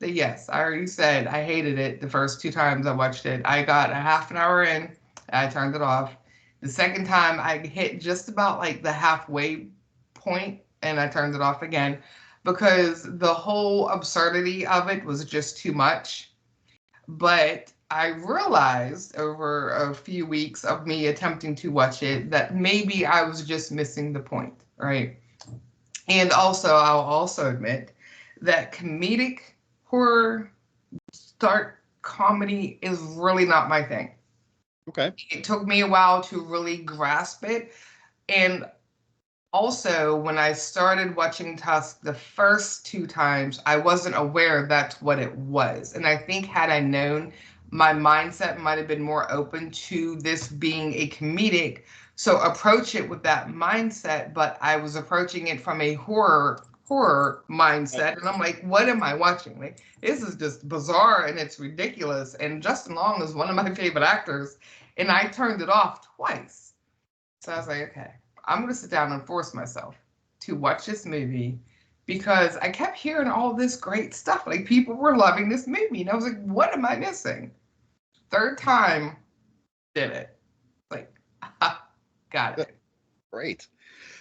that, yes, I already said I hated it the first 2 times I watched it. I got a half an hour in, I turned it off. The second time I hit just about like the halfway point and I turned it off again, because the whole absurdity of it was just too much. But I realized over a few weeks of me attempting to watch it that maybe I was just missing the point, right? And also, I'll also admit that comedic horror, dark comedy is really not my thing. Okay. It took me a while to really grasp it. And also, when I started watching Tusk the first 2 times, I wasn't aware that's what it was. And I think had I known, my mindset might have been more open to this being a comedic. So approach it with that mindset, but I was approaching it from a horror mindset. And I'm like, what am I watching? Like, this is just bizarre and it's ridiculous. And Justin Long is one of my favorite actors. And I turned it off twice. So I was like, okay, I'm going to sit down and force myself to watch this movie, because I kept hearing all this great stuff. Like, people were loving this movie. And I was like, what am I missing? Third time, did it. Like, got it. Great.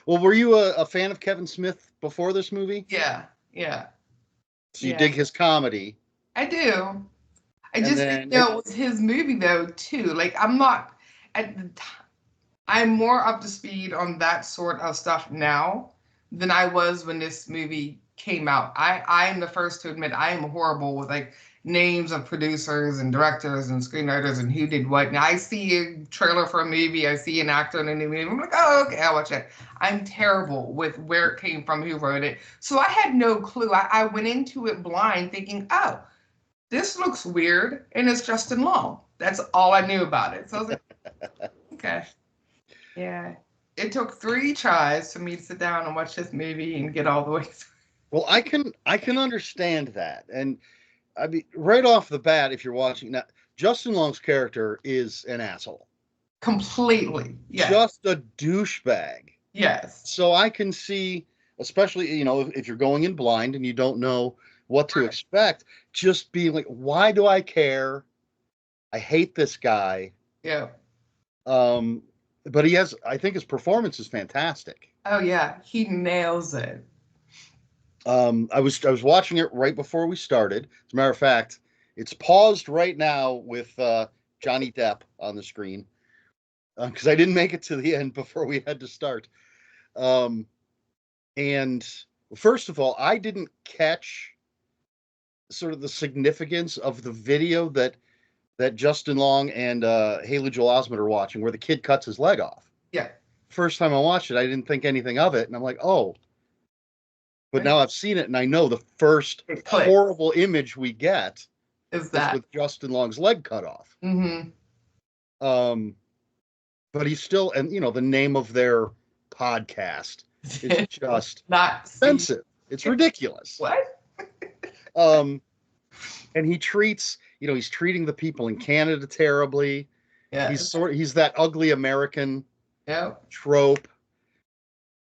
Well, were you a fan of Kevin Smith before this movie? Yeah, yeah, So you yeah. dig his comedy. I do. I And just then didn't know it was his movie, though, too. Like, I'm not, at the time, I'm more up to speed on that sort of stuff now than I was when this movie came out. I am the first to admit I am horrible with like names of producers and directors and screenwriters and who did what. Now I see a trailer for a movie, I see an actor in a new movie, I'm like, oh, okay, I'll watch it. I'm terrible with where it came from, who wrote it. So I had no clue. I went into it blind thinking, oh, this looks weird, and it's Justin Long. That's all I knew about it. So I was like, okay. Yeah. It took 3 tries for me to sit down and watch this movie and get all the way through. well, I can understand that. And I mean, right off the bat, if you're watching now, Justin Long's character is an asshole. Completely. Yes. Just a douchebag. Yes. So I can see, especially, if you're going in blind and you don't know what to expect, just being like, why do I care? I hate this guy. Yeah. But I think his performance is fantastic. Oh yeah. He nails it. I was watching it right before we started. As a matter of fact, it's paused right now with Johnny Depp on the screen, because I didn't make it to the end before we had to start. And first of all, I didn't catch sort of the significance of the video that Justin Long and Haley Joel Osment are watching, where the kid cuts his leg off. Yeah. First time I watched it, I didn't think anything of it, and I'm like, oh. But now I've seen it, and I know the first horrible image we get is that with Justin Long's leg cut off. Mm-hmm. But he's still, and the name of their podcast is just not offensive. It's ridiculous. What? And he treats, he's treating the people in Canada terribly. Yeah. He's that ugly American Yep. trope,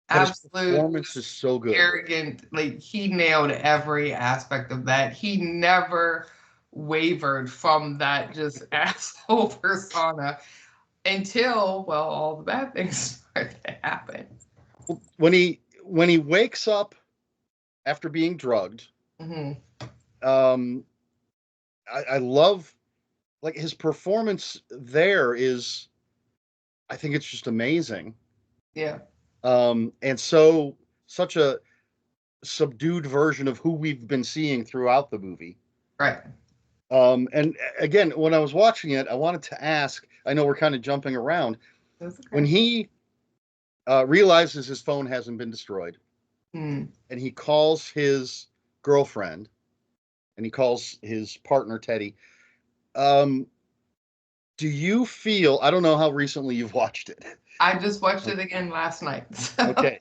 but his Absolute performance is so good. arrogant. Like he nailed every aspect of that. He never wavered from that just asshole persona until, well, all the bad things started to happen. When he wakes up after being drugged, Mm-hmm. um, I love like his performance there is, I think it's just amazing. Yeah. And so such a subdued version of who we've been seeing throughout the movie. Right. And again, when I was watching it, I wanted to ask. I know we're kind of jumping around. That's okay. When he realizes his phone hasn't been destroyed, Mm. and he calls his girlfriend, and he calls his partner Teddy. Um, do you feel? I don't know how recently you've watched it. I just watched it again last night. So. Okay.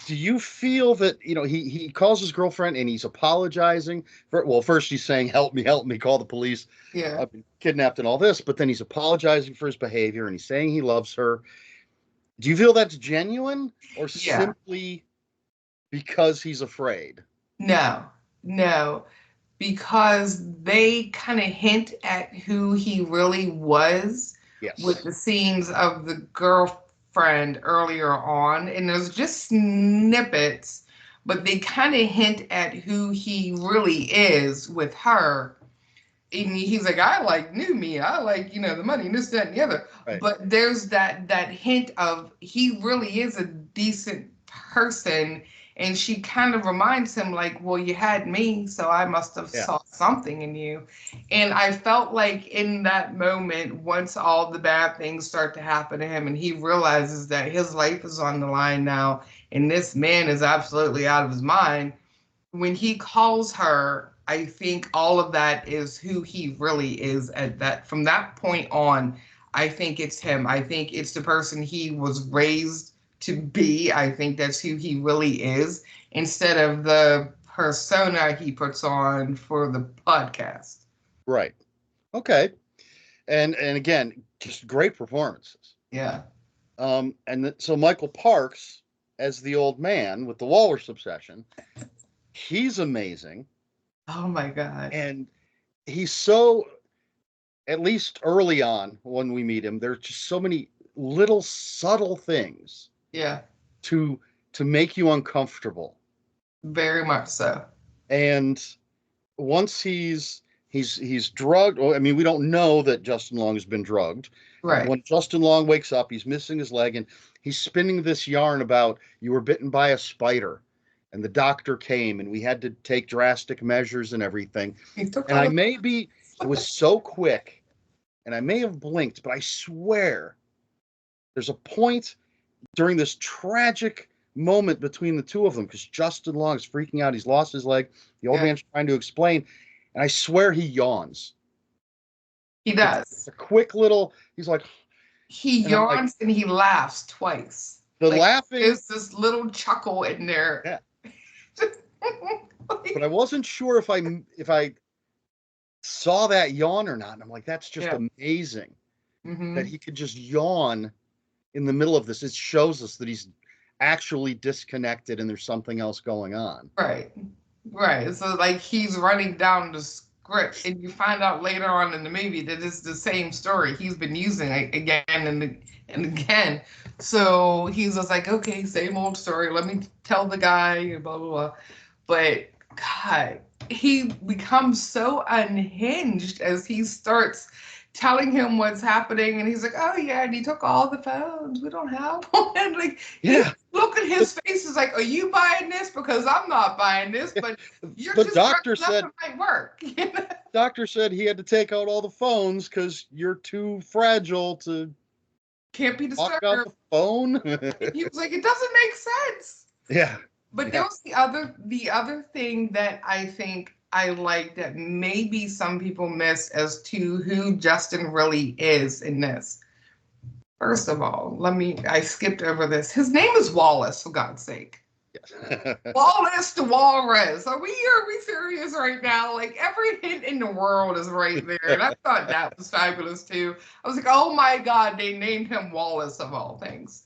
Do you feel that he calls his girlfriend and he's apologizing for, well, first he's saying help me, call the police, Yeah. I've been kidnapped and all this, but then he's apologizing for his behavior and he's saying he loves her. Do you feel that's genuine or Yeah. simply because he's afraid? No. No. Because they kind of hint at who he really was with Yes. the scenes of the girlfriend earlier on. And there's just snippets, but they kind of hint at who he really is with her. And he's like, I like new me. I like, the money, and this, that, and the other. Right. But there's that hint of he really is a decent person. And she kind of reminds him, like, well, you had me, so I must have Yeah. saw something in you. And I felt like in that moment, once all the bad things start to happen to him and he realizes that his life is on the line now, and this man is absolutely out of his mind, when he calls her, I think all of that is who he really is at that. From that point on, I think it's him. I think it's the person he was raised to be. I think that's who he really is, instead of the persona he puts on for the podcast. Right. Okay. And again, just great performances. Yeah. So Michael Parks as the old man with the walrus obsession, he's amazing. Oh my God. And he's so, at least early on when we meet him, there's just so many little subtle things Yeah. to make you uncomfortable. Very much so. And once he's drugged, I mean, we don't know that Justin Long has been drugged. Right. When Justin Long wakes up, he's missing his leg and he's spinning this yarn about you were bitten by a spider and the doctor came and we had to take drastic measures and everything. He took And all I of may be, it was so quick and I may have blinked, but I swear there's a point during this tragic moment between the two of them because Justin Long is freaking out. He's lost his leg. The old Yeah. man's trying to explain, and I swear he yawns. He It's does. a quick little. He's like, He and I'm like, yawns and he laughs twice. the Like laughing. there's this little chuckle in there. Yeah, but I wasn't sure if I saw that yawn or not. And I'm like, that's just Yeah. amazing that Mm-hmm. he could just yawn in the middle of this. It shows us that he's actually disconnected and there's something else going on. Right. Right. So like he's running down the script and you find out later on in the movie that it's the same story. He's been using it again and again. So he's just like, okay, same old story. Let me tell the guy, blah, blah, blah. But God, he becomes so unhinged as he starts telling him what's happening, and he's like, "Oh yeah," and he took all the phones. We don't have one. Like, Yeah, look at his face. Is like, "Are you buying this? Because I'm not buying this." But you're the just doctor dressing said up to might work. doctor said he had to take out all the phones because you're too fragile to Can't be talk about disturbed. the phone. He was like, "It doesn't make sense." Yeah, But there yeah, was the other thing that I think I like that maybe some people miss as to who Justin really is in this. First of all, I skipped over this. His name is Wallace, for God's sake. Yes. Wallace the Walrus. Are we serious right now? Like every hint in the world is right there. And I thought that was fabulous too. I was like, oh my God, they named him Wallace of all things.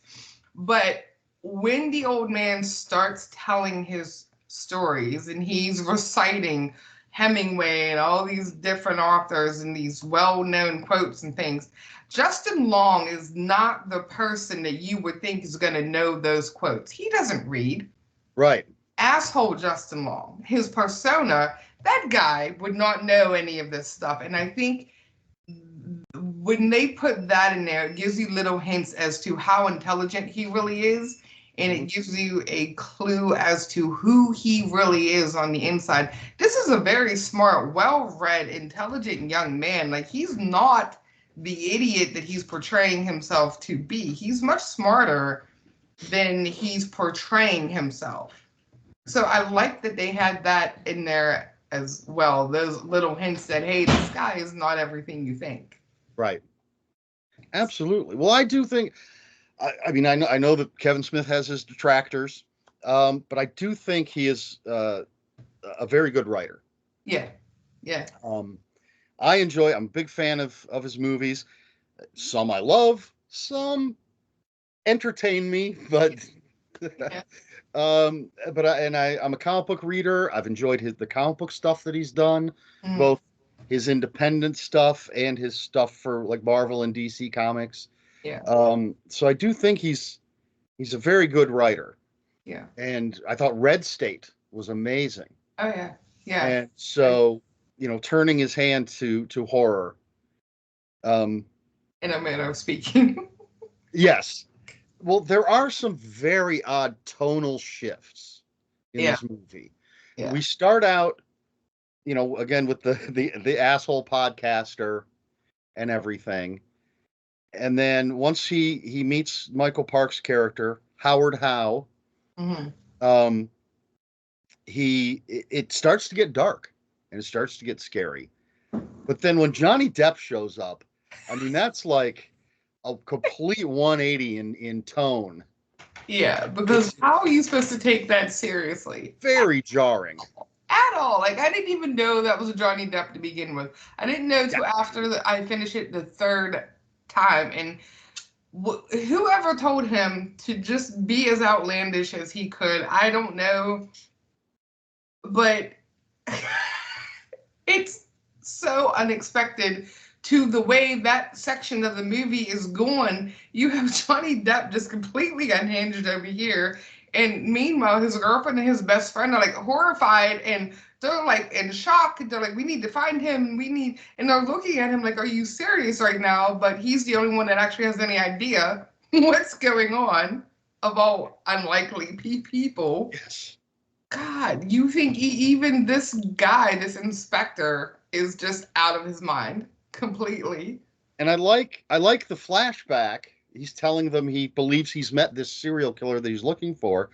But when the old man starts telling his stories and he's reciting Hemingway and all these different authors and these well-known quotes and things, Justin Long is not the person that you would think is going to know those quotes. He doesn't read. Right. Asshole Justin Long, his persona, that guy would not know any of this stuff. And I think when they put that in there, it gives you little hints as to how intelligent he really is. And it gives you a clue as to who he really is on the inside. This is a very smart, well-read, intelligent young man. Like, he's not the idiot that he's portraying himself to be. He's much smarter than he's portraying himself. So I like that they had that in there as well. Those little hints that, hey, this guy is not everything you think. Right. Absolutely. Well, I do think. I mean, I know that Kevin Smith has his detractors, but I do think he is a very good writer. Yeah. Yeah. I'm a big fan of his movies. Some I love, some entertain me, but Yeah. I'm a comic book reader. I've enjoyed the comic book stuff that he's done, Mm. both his independent stuff and his stuff for like Marvel and DC Comics. Yeah. So I do think he's a very good writer. Yeah. And I thought Red State was amazing. Oh yeah. Yeah. And so, turning his hand to horror. In a manner of speaking. Yes. Well, there are some very odd tonal shifts in Yeah. this movie. Yeah. We start out, again with the asshole podcaster and everything. And then once he meets Michael Park's character, Howard Howe, Mm-hmm. it starts to get dark and it starts to get scary. But then when Johnny Depp shows up, I mean, that's like a complete 180 in tone. Yeah, because how are you supposed to take that seriously? Very jarring. At all. Like, I didn't even know that was Johnny Depp to begin with. I didn't know till after I finished it the third time. And whoever told him to just be as outlandish as he could, I don't know. But it's so unexpected to the way that section of the movie is going. You have Johnny Depp just completely unhinged over here. And meanwhile, his girlfriend and his best friend are like horrified and they're like in shock. They're like, we need to find him. And they're looking at him like, are you serious right now? But he's the only one that actually has any idea what's going on of all unlikely people. Yes. God, you think even this guy, this inspector, is just out of his mind completely. And I like the flashback. He's telling them he believes he's met this serial killer that he's looking for.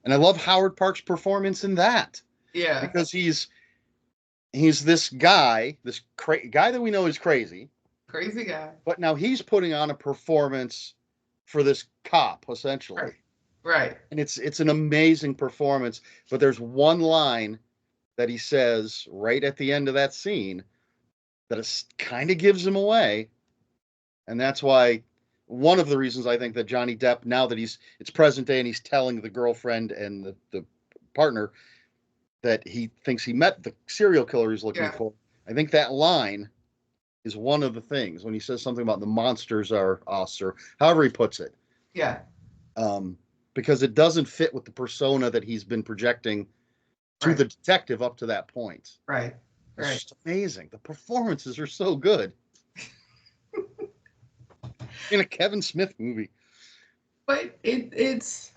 And I love Howard Park's performance in that. Yeah. Because he's this guy, guy that we know is crazy. Crazy guy. But now he's putting on a performance for this cop, essentially. Right. And it's an amazing performance. But there's one line that he says right at the end of that scene that kind of gives him away. And that's why one of the reasons I think that Johnny Depp, now that it's present day and he's telling the girlfriend and the partner that he thinks he met the serial killer he's looking for. I think that line is one of the things when he says something about the monsters are us, or however he puts it. Yeah. Because it doesn't fit with the persona that he's been projecting to the detective up to that point. Right. It's just amazing. The performances are so good. In a Kevin Smith movie. But this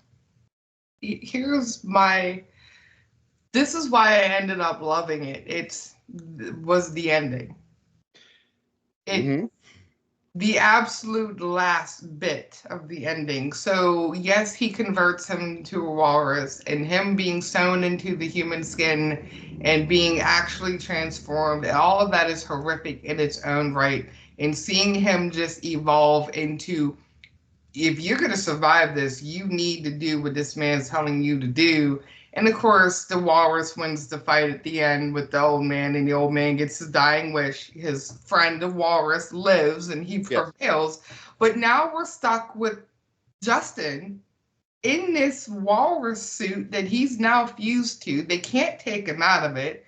is why I ended up loving it. It was the ending. The absolute last bit of the ending. So yes, he converts him to a walrus, and him being sewn into the human skin and being actually transformed. All of that is horrific in its own right. And seeing him just evolve into if you're going to survive this, you need to do what this man's telling you to do. And of course, the walrus wins the fight at the end with the old man, and the old man gets his dying wish. His friend, the walrus, lives and he Yes. prevails. But now we're stuck with Justin in this walrus suit that he's now fused to. They can't take him out of it.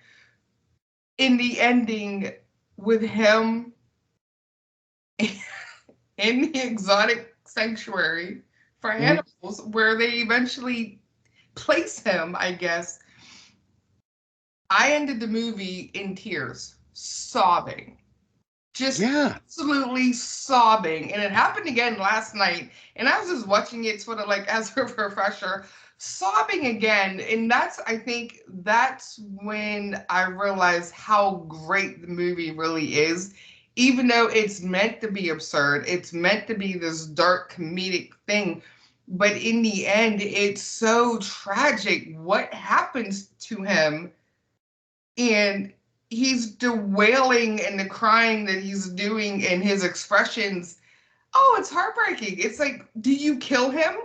In the ending, with him in the exotic sanctuary for Mhm. animals, where they eventually place him, I guess. I ended the movie in tears, sobbing, just Yeah. absolutely sobbing. And it happened again last night. And I was just watching it sort of like as a refresher, sobbing again. And I think that's when I realized how great the movie really is. Even though it's meant to be absurd, it's meant to be this dark comedic thing. But in the end, it's so tragic what happens to him, and he's the wailing and the crying that he's doing and his expressions. Oh, it's heartbreaking. It's like, do you kill him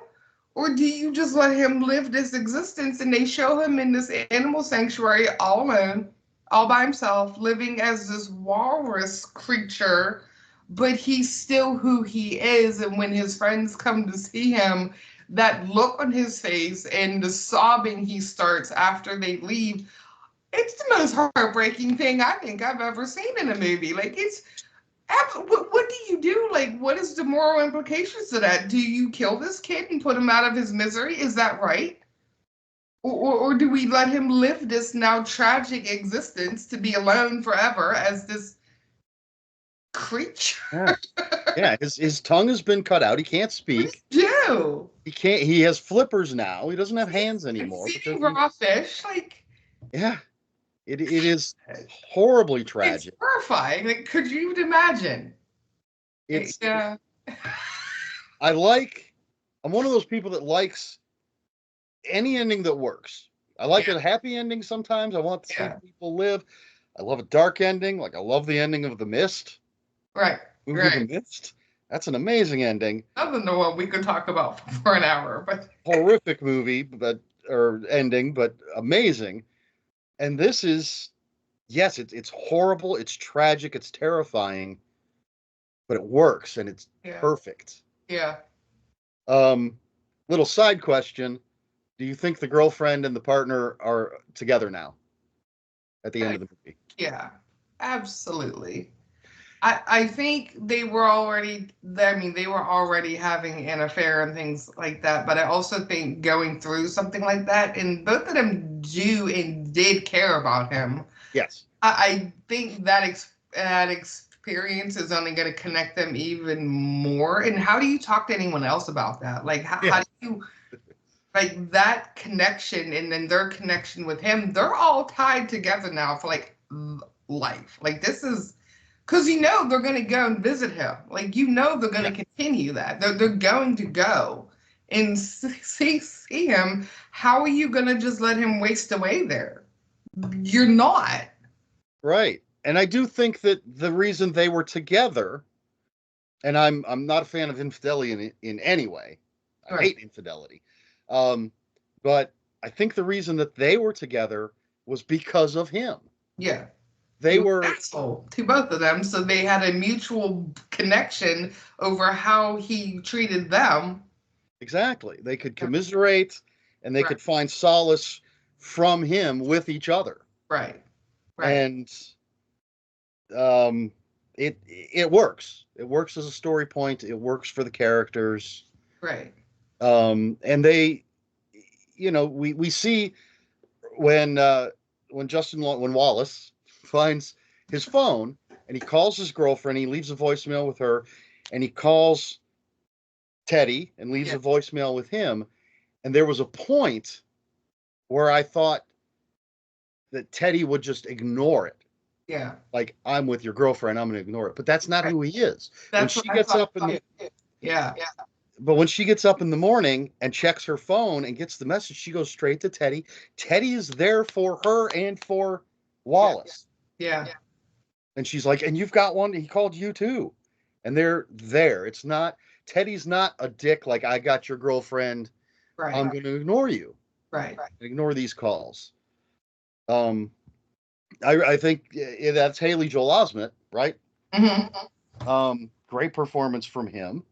or do you just let him live this existence? And they show him in this animal sanctuary all alone, all by himself, living as this walrus creature, but he's still who he is. And when his friends come to see him, that look on his face and the sobbing he starts after they leave, it's the most heartbreaking thing I think I've ever seen in a movie. Like, it's what do you do? Like, what is the moral implications of that? Do you kill this kid and put him out of his misery? Is that right? Or do we let him live this now tragic existence to be alone forever as this creature? Yeah. Yeah. His tongue has been cut out. He can't What speak. do you do? He can't. He has flippers now. He doesn't have hands It's anymore eating because he. raw fish. Like, Yeah. It is horribly it's tragic. horrifying. Like, could you even imagine? It's. Yeah. I like. I'm one of those people that likes any ending that works. I like Yeah. a happy ending sometimes. I want to see Yeah. people live. I love a dark ending. Like I love the ending of The Mist, Right. movie The Right. Mist. That's an amazing ending. Another one we could talk about for an hour, but Horrific movie, but or ending, but amazing. And this is yes, it's horrible, it's tragic, it's terrifying, but it works and it's yeah, perfect. yeah. Um, little side question: do you think the girlfriend and the partner are together now at the end I, of the movie? yeah, absolutely. I think they were already, I mean, they were already having an affair and things like that. But I also think going through something like that, and both of them do and did care about him. Yes. I think that that experience is only going to connect them even more. And how do you talk to anyone else about that? Like, how Yeah. do you, like, that connection and then their connection with him, they're all tied together now for like life. Like, this is because they're going to go and visit him. Like, they're Yeah. going to continue that. They're going to go and see him. How are you going to just let him waste away there? You're not. Right. And I do think that the reason they were together, and I'm not a fan of infidelity in any way. I Right. hate infidelity. Um, but I think the reason that they were together was because of him. Yeah. They He was an were asshole to both of them. So they had a mutual connection over how he treated them. exactly. They could commiserate and they Right. could find solace from him with each other. Right. Right. And um it works. It works as a story point. It works for the characters. Right. And they we see when when Wallace finds his phone and he calls his girlfriend, he leaves a voicemail with her, and he calls Teddy and leaves Yeah. a voicemail with him. And there was a point where I thought that Teddy would just ignore it. Yeah. Like, I'm with your girlfriend, I'm going to ignore it. But that's not Right. who he is. When That's what she I gets thought. up in the Yeah. But when she gets up in the morning and checks her phone and gets the message, she goes straight to Teddy. Teddy is there for her and for Yeah. Wallace. Yeah. And she's like, and you've got one. He called you too. And they're there. It's not. Teddy's not a dick like I got your girlfriend. Right. I'm going to ignore you. Right. Ignore these calls. I think that's Haley Joel Osment, right? Great performance from him.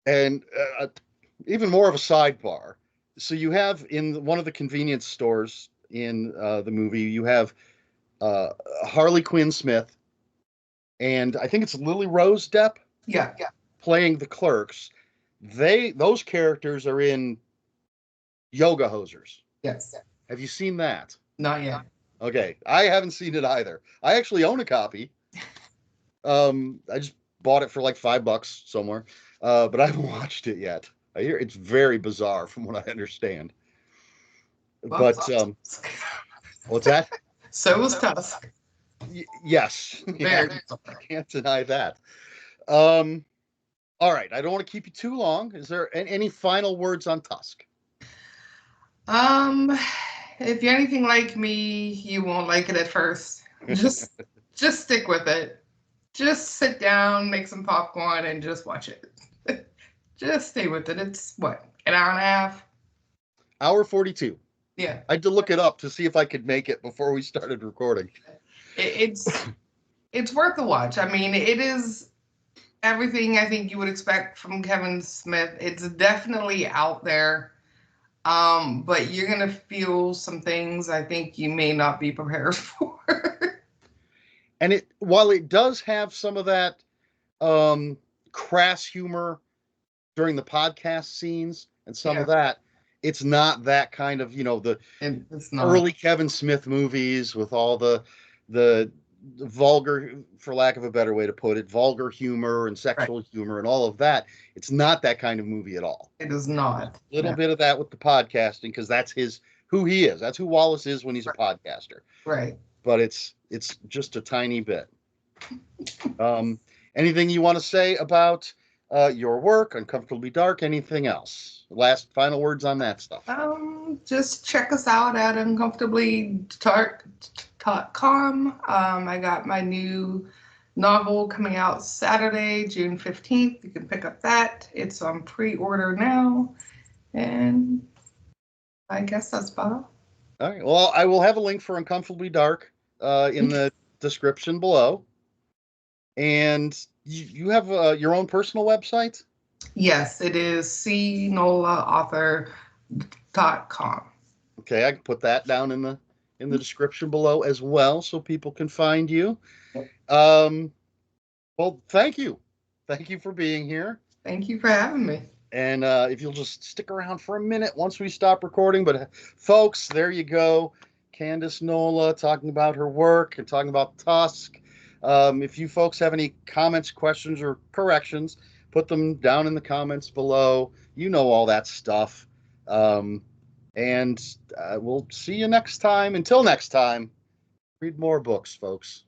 And even more of a sidebar. So you have in one of the convenience stores in the movie, you have Harley Quinn Smith, and I think it's Lily Rose Depp. Yeah. Playing the clerks. Those characters are in Yoga Hosers. Yes. Have you seen that? Not yet. Okay, I haven't seen it either. I actually own a copy. I just bought it for like $5 somewhere, but I haven't watched it yet. I hear it's very bizarre, from what I understand. Well, But what's that? So was Tusk. Yes, Very. I can't deny that. All right, I don't want to keep you too long. Is there any final words on Tusk? If you're anything like me, you won't like it at first. Just stick with it. Just sit down, make some popcorn, and just watch it. Just stay with it. It's what, an hour and a half? Hour 42. Yeah. I had to look it up to see if I could make it before we started recording. It's worth the watch. I mean, it is everything I think you would expect from Kevin Smith. It's definitely out there. But you're gonna feel some things I think you may not be prepared for. And while it does have some of that crass humor during the podcast scenes and some of that, it's not that kind of, the early Kevin Smith movies with all the vulgar, for lack of a better way to put it, vulgar humor and sexual humor and all of that. It's not that kind of movie at all. It is not. A little bit of that with the podcasting, because that's who he is. That's who Wallace is when he's a podcaster. Right. But it's just a tiny bit. Anything you want to say about your work, Uncomfortably Dark? Anything else? Final words on that stuff. Just check us out at uncomfortablydark.com. I got my new novel coming out Saturday, June 15th. You can pick up that. It's on pre-order now. And I guess that's about all. All right. Well, I will have a link for Uncomfortably Dark in the description below. And you have your own personal website? Yes, it is cnolaauthor.com. Okay, I can put that down in the description below as well, so people can find you. Well, thank you. Thank you for being here. Thank you for having me. And if you'll just stick around for a minute once we stop recording. But folks, there you go. Candace Nola talking about her work and talking about Tusk. If you folks have any comments, questions, or corrections, put them down in the comments below. You know all that stuff. And we'll see you next time. Until next time, read more books, folks.